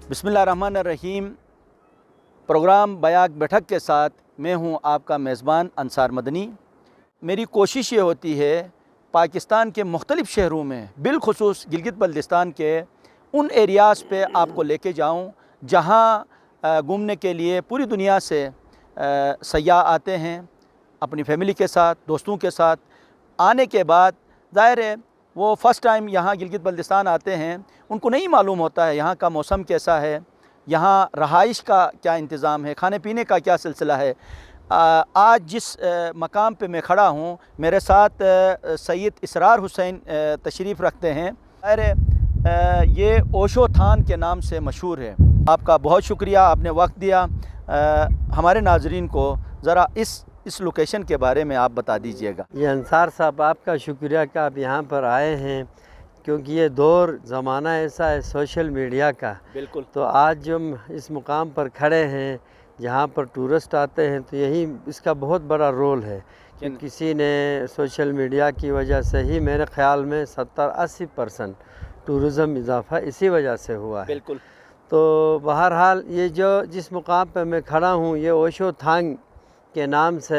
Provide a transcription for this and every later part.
बिस्मिल्लाहिर्रहमानिर्रहीम। प्रोग्राम बयाक बैठक के साथ मैं हूं आपका मेज़बान अंसार मदनी। मेरी कोशिश ये होती है पाकिस्तान के मुख्तलिफ़ शहरों में बिलखुसूस गिलगित बल्तिस्तान के उन एरियाज़ पे आपको लेके जाऊं जहां घूमने के लिए पूरी दुनिया से सयाह आते हैं अपनी फैमिली के साथ, दोस्तों के साथ। आने के बाद ज़ाहिर है वो फ़र्स्ट टाइम यहाँ गिलगित बल्तिस्तान आते हैं, उनको नहीं मालूम होता है यहाँ का मौसम कैसा है, यहाँ रहाइश का क्या इंतज़ाम है, खाने पीने का क्या सिलसिला है। आज जिस मकाम पे मैं खड़ा हूँ मेरे साथ सैयद इसरार हुसैन तशरीफ़ रखते हैं। ज़ाहिर ये ओशो थान के नाम से मशहूर है। आपका बहुत शुक्रिया, आपने वक्त दिया। हमारे नाजरीन को ज़रा इस लोकेशन के बारे में आप बता दीजिएगा। ये अंसार साहब, आपका शुक्रिया कि आप यहाँ पर आए हैं, क्योंकि ये दौर ज़माना ऐसा है सोशल मीडिया का। बिल्कुल। तो आज जो हम इस मुकाम पर खड़े हैं जहाँ पर टूरिस्ट आते हैं, तो यही इसका बहुत बड़ा रोल है कि किसी ने सोशल मीडिया की वजह से ही मेरे ख़्याल में 70-80% टूरिज़म इजाफ़ा इसी वजह से हुआ है। बिल्कुल। तो बहरहाल ये जो जिस मुकाम पर मैं खड़ा हूँ ये ओशो थांग के नाम से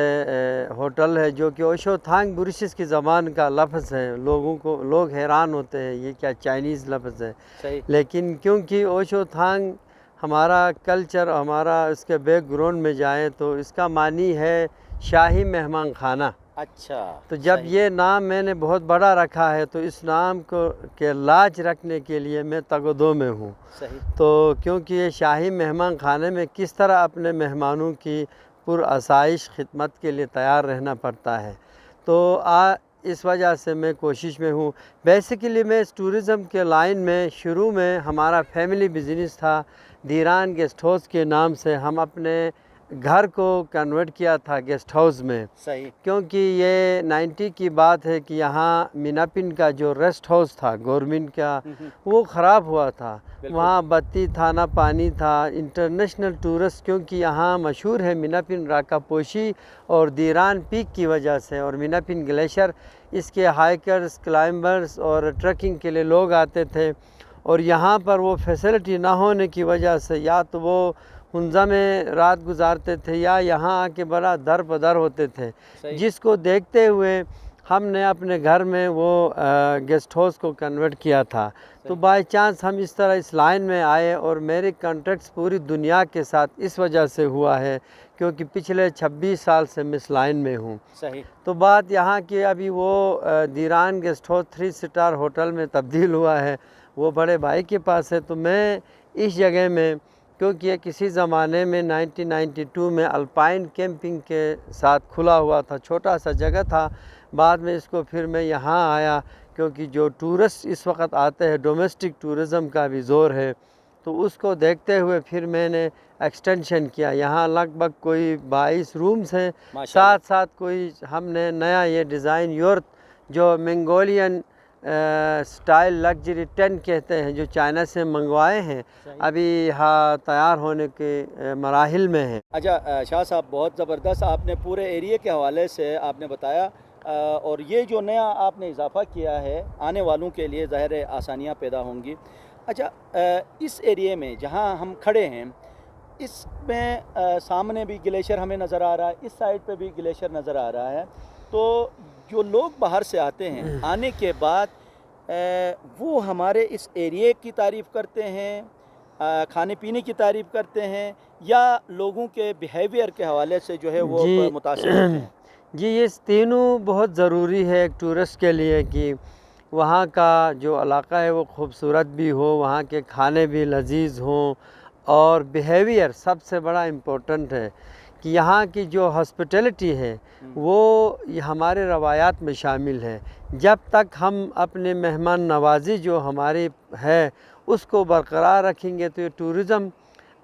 होटल है, जो कि ओशो थांग ब्रिटिश की ज़बान का लफ्ज़ है। लोग हैरान होते हैं ये क्या चाइनीज़ लफ्ज़ है। सही। लेकिन क्योंकि ओशो थांग हमारा कल्चर, हमारा इसके बैकग्राउंड में जाए तो इसका मानी है शाही मेहमान खाना। अच्छा। तो जब ये नाम मैंने बहुत बड़ा रखा है तो इस नाम को के लाज रखने के लिए मैं तगदो में हूँ। सही। तो क्योंकि ये शाही मेहमान खाने में किस तरह अपने मेहमानों की पुरआसाइश खिदमत के लिए तैयार रहना पड़ता है, तो इस वजह से मैं कोशिश में हूँ। बेसिकली मैं इस टूरिज़म के लाइन में शुरू में हमारा फैमिली बिजनेस था, दीरान गेस्ट हाउस के नाम से हम अपने घर को कन्वर्ट किया था गेस्ट हाउस में। सही। क्योंकि ये 90 की बात है कि यहाँ मीनापिन का जो रेस्ट हाउस था गवर्नमेंट का वो ख़राब हुआ था। वहाँ बत्ती था ना पानी था। इंटरनेशनल टूरिस्ट क्योंकि यहाँ मशहूर है मीनापिन राकापोशी और दीरान पीक की वजह से, और मीनापिन ग्लेशियर, इसके हाइकर्स, क्लाइंबर्स और ट्रैकिंग के लिए लोग आते थे। और यहाँ पर वो फैसिलिटी ना होने की वजह से या तो वो हुंजा में रात गुजारते थे या यहाँ आके बड़ा दर बदर होते थे, जिसको देखते हुए हमने अपने घर में वो गेस्ट हाउस को कन्वर्ट किया था। तो बाय चांस हम इस तरह इस लाइन में आए और मेरे कॉन्टैक्ट्स पूरी दुनिया के साथ इस वजह से हुआ है क्योंकि पिछले 26 साल से मैं इस लाइन में हूँ। सही। तो बात यहाँ की अभी वो दीरान गेस्ट हाउस 3 स्टार होटल में तब्दील हुआ है, वो बड़े भाई के पास है। तो मैं इस जगह में, क्योंकि ये किसी ज़माने में 1992 में अल्पाइन कैंपिंग के साथ खुला हुआ था, छोटा सा जगह था। बाद में इसको फिर मैं यहाँ आया क्योंकि जो टूरिस्ट इस वक्त आते हैं डोमेस्टिक टूरिज़म का भी ज़ोर है, तो उसको देखते हुए फिर मैंने एक्सटेंशन किया। यहाँ लगभग कोई 22 रूम्स हैं, साथ साथ कोई हमने नया ये डिज़ाइन यूर्थ जो मंगोलियन स्टाइल लग्जरी टेंट कहते हैं, जो चाइना से मंगवाए हैं, अभी हाँ तैयार होने के मराहिल में हैं। अच्छा शाह साहब, बहुत ज़बरदस्त आपने पूरे एरिया के हवाले से आपने बताया, और ये जो नया आपने इजाफ़ा किया है आने वालों के लिए ज़ाहिर आसानियाँ पैदा होंगी। अच्छा, इस एरिए में जहाँ हम खड़े हैं इसमें सामने भी ग्लेशियर हमें नज़र आ रहा है, इस साइड पे भी ग्लेशियर नज़र आ रहा है। तो जो लोग बाहर से आते हैं, आने के बाद वो हमारे इस एरिए की तारीफ़ करते हैं, खाने पीने की तारीफ़ करते हैं, या लोगों के बिहेवियर के हवाले से जो है वो मुतासिर होते हैं? जी, ये तीनों बहुत ज़रूरी है एक टूरिस्ट के लिए कि वहाँ का जो इलाका है वो खूबसूरत भी हो, वहाँ के खाने भी लजीज हों, और बिहेवियर सबसे बड़ा इम्पोर्टेंट है कि यहाँ की जो हॉस्पिटैलिटी है वो हमारे रवायात में शामिल है। जब तक हम अपने मेहमान नवाजी जो हमारी है उसको बरकरार रखेंगे तो ये टूरिज़म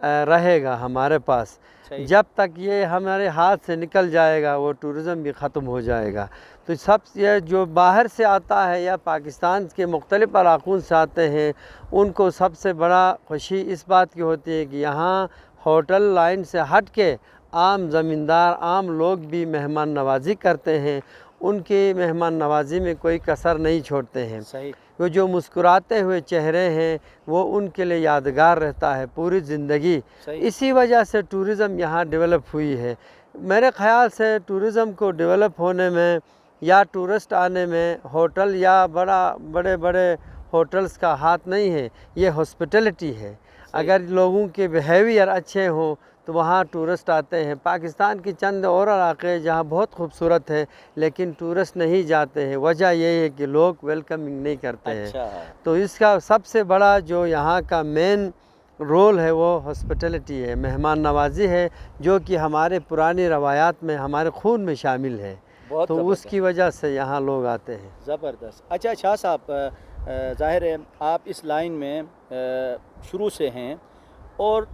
रहेगा हमारे पास। जब तक ये हमारे हाथ से निकल जाएगा वो टूरिज़म भी ख़त्म हो जाएगा। तो सब ये जो बाहर से आता है या पाकिस्तान के मुख्तलिफ़ इलाक़ों से आते हैं, उनको सबसे बड़ा खुशी इस बात की होती है कि यहाँ होटल लाइन से हट के आम ज़मींदार, आम लोग भी मेहमान नवाजी करते हैं उनकी मेहमान नवाजी में कोई कसर नहीं छोड़ते हैं। सही। वो जो मुस्कुराते हुए चेहरे हैं वो उनके लिए यादगार रहता है पूरी ज़िंदगी। इसी वजह से टूरिज़म यहाँ डेवलप हुई है। मेरे ख़्याल से टूरिज़म को डेवलप होने में या टूरिस्ट आने में होटल या बड़े बड़े होटल्स का हाथ नहीं है, ये हॉस्पिटलिटी है। अगर लोगों के बिहेवियर अच्छे हों तो वहाँ टूरिस्ट आते हैं। पाकिस्तान की चंद और इलाके जहाँ बहुत खूबसूरत है लेकिन टूरिस्ट नहीं जाते हैं, वजह यही है कि लोग वेलकमिंग नहीं करते हैं। तो इसका सबसे बड़ा जो यहाँ का मेन रोल है वो हॉस्पिटलिटी है, मेहमान नवाजी है, जो कि हमारे पुरानी रवायात में हमारे खून में शामिल है। तो उसकी वजह से यहाँ लोग आते हैं। ज़बरदस्त। अच्छा शाह साहब, ज़ाहिर है आप इस लाइन में शुरू से हैं और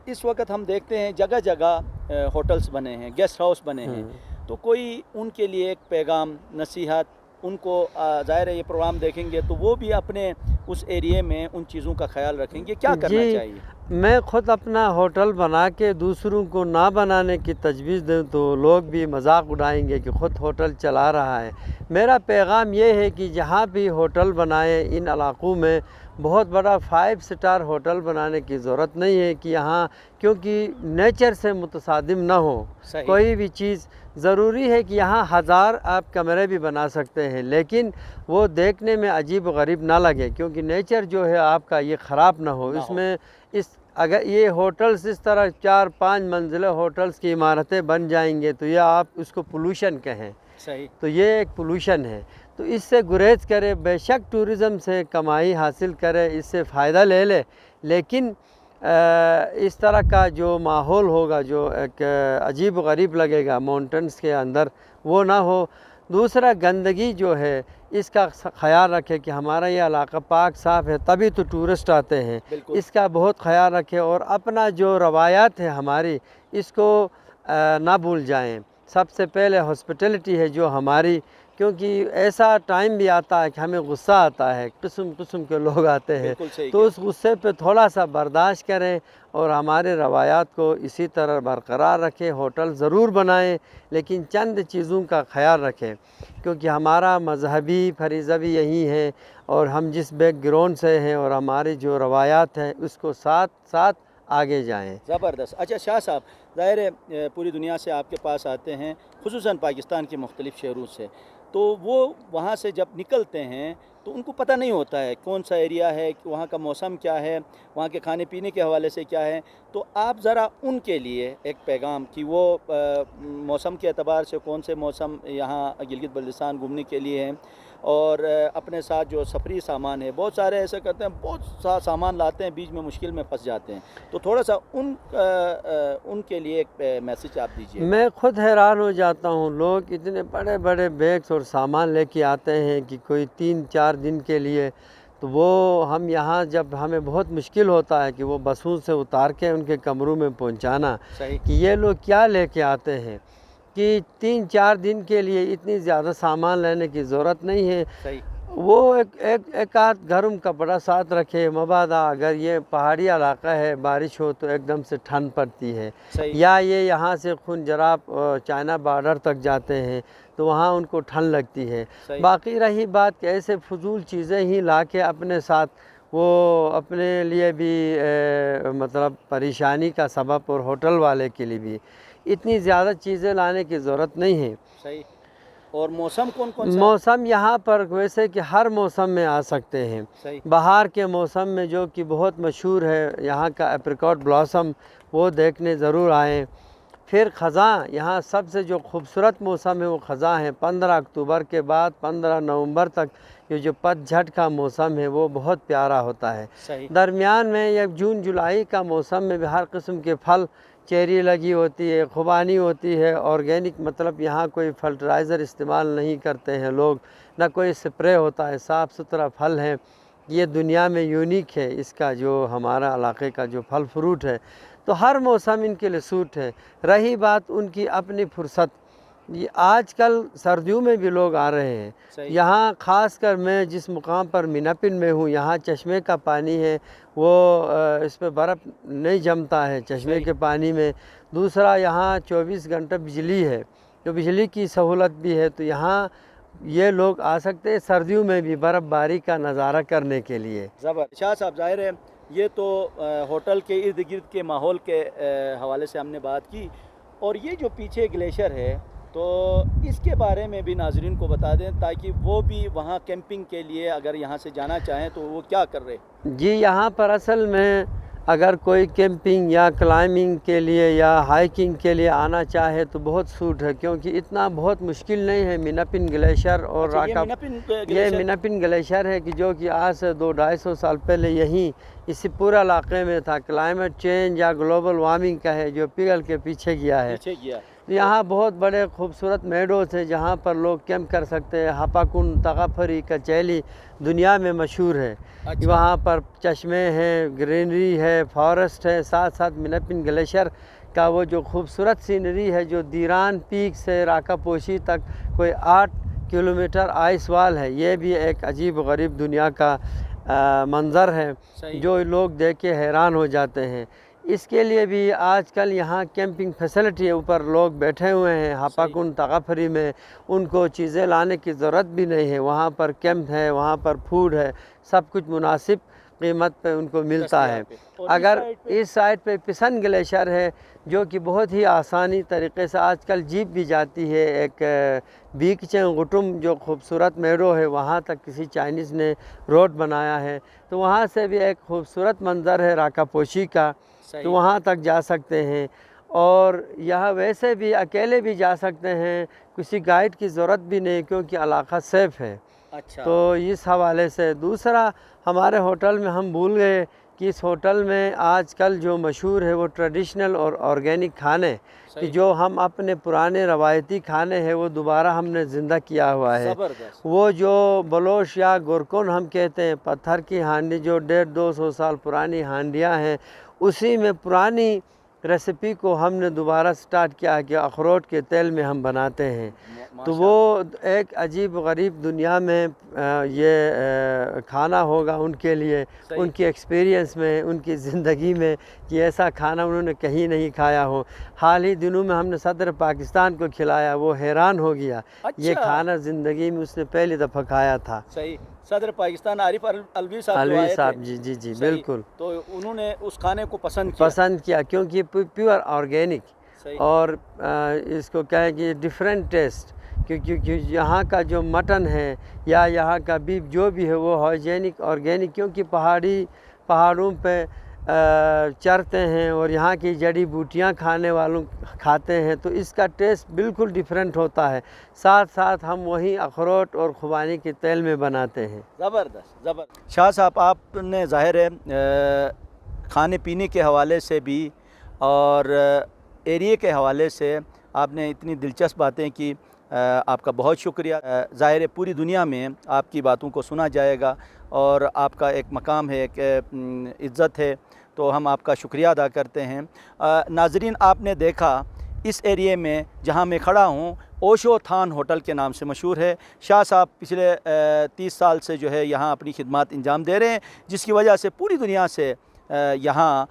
इस वक्त हम देखते हैं जगह जगह होटल्स बने हैं, गेस्ट हाउस बने हैं, तो कोई उनके लिए एक पैगाम, नसीहत उनको, ज़ाहिर है ये प्रोग्राम देखेंगे तो वो भी अपने उस एरिए में उन चीज़ों का ख्याल रखेंगे, क्या करना चाहिए? मैं ख़ुद अपना होटल बना के दूसरों को ना बनाने की तजवीज़ दूँ तो लोग भी मजाक उड़ाएंगे कि ख़ुद होटल चला रहा है। मेरा पैगाम ये है कि जहाँ भी होटल बनाए इन इलाक़ों में बहुत बड़ा 5 स्टार होटल बनाने की ज़रूरत नहीं है कि यहाँ, क्योंकि नेचर से मुतसादिम ना हो कोई भी चीज़। ज़रूरी है कि यहाँ 1000 आप कमरे भी बना सकते हैं लेकिन वो देखने में अजीब व गरीब ना लगे, क्योंकि नेचर जो है आपका ये ख़राब ना हो। इसमें अगर ये होटल्स इस तरह 4-5 मंजिला होटल्स की इमारतें बन जाएंगे तो ये आप उसको पोल्यूशन कहें। सही। तो ये एक पोल्यूशन है, तो इससे गुरेज करे। बेशक टूरिज़म से कमाई हासिल करे, इससे फ़ायदा ले ले, लेकिन इस तरह का जो माहौल होगा जो एक अजीब गरीब लगेगा माउंटेन्स के अंदर, वो ना हो। दूसरा, गंदगी जो है इसका ख़याल रखें कि हमारा ये इलाका पाक साफ़ है, तभी तो टूरिस्ट आते हैं। इसका बहुत ख़याल रखें और अपना जो रवायात है हमारी, इसको ना भूल जाएं। सबसे पहले हॉस्पिटलिटी है जो हमारी, क्योंकि ऐसा टाइम भी आता है कि हमें गुस्सा आता है, किस्म के लोग आते हैं, तो उस गुस्से पे थोड़ा सा बर्दाश्त करें और हमारे रवायात को इसी तरह बरकरार रखें। होटल ज़रूर बनाएं लेकिन चंद चीज़ों का ख्याल रखें, क्योंकि हमारा मजहबी फरीज़ा भी यही है और हम जिस बैकग्राउंड से हैं और हमारी जो रवायात हैं उसको साथ साथ आगे जाएं। ज़बरदस्त। अच्छा शाह साहब, ज़ाहिर है पूरी दुनिया से आपके पास आते हैं, खुसूसन पाकिस्तान के मुख्तलिफ़ शहरों से, तो वो वहाँ से जब निकलते हैं तो उनको पता नहीं होता है कौन सा एरिया है, वहाँ का मौसम क्या है, वहाँ के खाने पीने के हवाले से क्या है। तो आप ज़रा उनके लिए एक पैगाम कि वो मौसम के एतबार से कौन से मौसम यहाँ गिलगित बल्तिस्तान घूमने के लिए हैं, और अपने साथ जो सफरी सामान है, बहुत सारे ऐसे करते हैं, बहुत सा सामान लाते हैं, बीच में मुश्किल में फंस जाते हैं, तो थोड़ा सा उनके लिए एक मैसेज आप दीजिए। मैं ख़ुद हैरान हो जाता हूँ, लोग इतने बड़े बड़े बैग्स और सामान लेके आते हैं कि कोई 3-4 दिन के लिए, तो वो हम यहाँ जब हमें बहुत मुश्किल होता है कि वो बसों से उतार के उनके कमरों में पहुँचाना, कि ये लोग क्या लेके आते हैं कि 3-4 दिन के लिए इतनी ज़्यादा सामान लेने की ज़रूरत नहीं है। सही। वो एक आध गर्म कपड़ा साथ रखे, मबादा अगर ये पहाड़ी इलाका है, बारिश हो तो एकदम से ठंड पड़ती है, या ये यहाँ से खुनजराब चाइना बॉर्डर तक जाते हैं तो वहाँ उनको ठंड लगती है। बाकी रही बात कि ऐसे फजूल चीज़ें ही ला के अपने साथ, वो अपने लिए भी मतलब परेशानी का सबब और होटल वाले के लिए भी इतनी ज़्यादा चीज़ें लाने की ज़रूरत नहीं है। सही। और मौसम कौन कौन सा? मौसम यहाँ पर वैसे कि हर मौसम में आ सकते हैं। सही। बाहर के मौसम में जो कि बहुत मशहूर है यहाँ का एप्रिकॉट ब्लॉसम, वो देखने ज़रूर आएँ। फिर ख़ज़ां, यहाँ सबसे जो खूबसूरत मौसम है वो ख़ज़ां है। 15 अक्टूबर के बाद 15 नवंबर तक ये जो पतझड़ का मौसम है वो बहुत प्यारा होता है। दरमियान में ये जून जुलाई का मौसम में भी हर किस्म के फल, चेरी लगी होती है, खुबानी होती है, ऑर्गेनिक, मतलब यहाँ कोई फर्टिलाइज़र इस्तेमाल नहीं करते हैं लोग, ना कोई स्प्रे होता है, साफ़ सुथरा फल है। ये दुनिया में यूनिक है इसका जो हमारा इलाके का जो फल फ्रूट है, तो हर मौसम इनके लिए सूट है। रही बात उनकी अपनी फुर्सत, ये आजकल सर्दियों में भी लोग आ रहे हैं यहाँ। ख़ास कर मैं जिस मुकाम पर मीनापिन में हूँ, यहाँ चश्मे का पानी है, वो इस पर बर्फ़ नहीं जमता है चश्मे के पानी में। दूसरा, यहाँ 24 घंटे बिजली है, जो बिजली की सहूलत भी है, तो यहाँ ये लोग आ सकते हैं सर्दियों में भी बर्फ़बारी का नज़ारा करने के लिए। ज़बरदस्त। शाह साहब, ज़ाहिर है ये तो होटल के इर्द गिर्द के माहौल के हवाले से हमने बात की, और ये जो पीछे ग्लेशियर है तो इसके बारे में भी नाजरीन को बता दें ताकि वो भी वहाँ कैंपिंग के लिए अगर यहाँ से जाना चाहें तो वो क्या कर रहे हैं। जी, यहाँ पर असल में अगर कोई कैंपिंग या क्लाइंबिंग के लिए या हाइकिंग के लिए आना चाहे तो बहुत सूट है, क्योंकि इतना बहुत मुश्किल नहीं है। मीनापिन ग्लेशियर और अच्छा, राका, ये मीनापिन ग्लेशियर है कि जो कि आज से 200-250 साल पहले यहीं इसी पूरा इलाके में था। क्लाइमेट चेंज या ग्लोबल वार्मिंग का है जो पिघल के पीछे गया है। तो यहाँ बहुत बड़े खूबसूरत मेडोज़ हैं जहाँ पर लोग कैंप कर सकते हैं। हापाकुन, तगाफरी, कचैली दुनिया में मशहूर है। अच्छा। वहाँ पर चश्मे हैं, ग्रीनरी है, फॉरेस्ट है, साथ साथ मीनापिन ग्लेशियर का वो जो खूबसूरत सीनरी है, जो दीरान पीक से राकापोशी तक कोई 8 किलोमीटर आइस वॉल है। ये भी एक अजीब व गरीब दुनिया का मंज़र है जो लोग देख के हैरान हो जाते हैं। इसके लिए भी आजकल यहाँ कैंपिंग फैसिलिटी है, ऊपर लोग बैठे हुए हैं हापाकुन तगाफरी में, उनको चीज़ें लाने की ज़रूरत भी नहीं है। वहाँ पर कैंप है, वहाँ पर फूड है, सब कुछ मुनासिब कीमत पे उनको मिलता है। अगर इस साइड पे पिसन ग्लेशियर है जो कि बहुत ही आसानी तरीके से आजकल जीप भी जाती है। एक बीकचें गुटुम जो खूबसूरत मेडो है वहाँ तक किसी चाइनीज़ ने रोड बनाया है, तो वहाँ से भी एक खूबसूरत मंज़र है राकापोशी का, तो वहाँ तक जा सकते हैं। और यहाँ वैसे भी अकेले भी जा सकते हैं, किसी गाइड की ज़रूरत भी नहीं क्योंकि इलाका सेफ़ है। अच्छा। तो इस हवाले से दूसरा हमारे होटल में हम भूल गए कि इस होटल में आजकल जो मशहूर है वो ट्रेडिशनल और ऑर्गेनिक खाने कि जो हम अपने पुराने रवायती खाने हैं वो दोबारा हमने ज़िंदा किया हुआ है। वो जो बलोच या गुरकुन हम कहते हैं, पत्थर की हांडी जो 150-200 साल पुरानी हांडियाँ हैं, उसी में पुरानी रेसिपी को हमने दोबारा स्टार्ट किया कि अखरोट के तेल में हम बनाते हैं। तो वो एक अजीब गरीब दुनिया में ये खाना होगा उनके लिए, उनकी एक्सपीरियंस में, उनकी ज़िंदगी में कि ऐसा खाना उन्होंने कहीं नहीं खाया हो। हाल ही दिनों में हमने सदर पाकिस्तान को खिलाया, वो हैरान हो गया। अच्छा। ये खाना ज़िंदगी में उसने पहली दफ़ा खाया था। सही। सदर पाकिस्तान आरिफ अलवी साहब जी बिल्कुल। तो उन्होंने उस खाने को पसंद किया क्योंकि प्योर ऑर्गेनिक और इसको कहें कि डिफरेंट टेस्ट, क्योंकि यहाँ का जो मटन है या यहाँ का बीफ जो भी है वो हाइजेनिक ऑर्गेनिक, क्योंकि पहाड़ों पे चरते हैं और यहाँ की जड़ी बूटियाँ खाते हैं, तो इसका टेस्ट बिल्कुल डिफरेंट होता है। साथ साथ हम वही अखरोट और खुबानी के तेल में बनाते हैं। ज़बरदस्त। शाह साहब, आपने ज़ाहिर है खाने पीने के हवाले से भी और एरिए के हवाले से आपने इतनी दिलचस्प बातें की, आपका बहुत शुक्रिया। ज़ाहिर है पूरी दुनिया में आपकी बातों को सुना जाएगा और आपका एक मकाम है, एक इज़्ज़त है, तो हम आपका शुक्रिया अदा करते हैं। नाज़रीन, आपने देखा इस एरिए में जहां मैं खड़ा हूं ओशो थान होटल के नाम से मशहूर है। शाह साहब पिछले 30 साल से जो है यहाँ अपनी खिदमत अंजाम दे रहे हैं, जिसकी वजह से पूरी दुनिया से यहाँ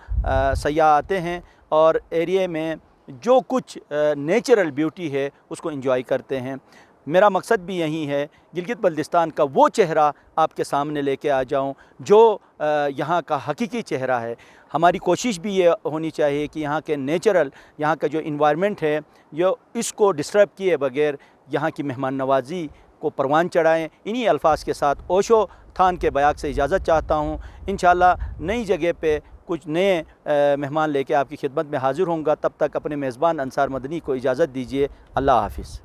सयाह आते हैं और एरिए में जो कुछ नेचुरल ब्यूटी है उसको एंजॉय करते हैं। मेरा मकसद भी यही है, गिलगित बल्तिस्तान का वो चेहरा आपके सामने लेके आ जाऊं जो यहाँ का हकीकी चेहरा है। हमारी कोशिश भी ये होनी चाहिए कि यहाँ के नेचुरल, यहाँ का जो इन्वायरमेंट है, जो इसको डिस्टर्ब किए बगैर यहाँ की मेहमान नवाजी को परवान चढ़ाएँ। इन्हीं अल्फाज के साथ ओशो थान के बयाक से इजाज़त चाहता हूँ। इंशाअल्लाह नई जगह पे कुछ नए मेहमान लेके आपकी खिदमत में हाज़िर होऊंगा। तब तक अपने मेज़बान अंसार मदनी को इजाज़त दीजिए। अल्लाह हाफ़िज़।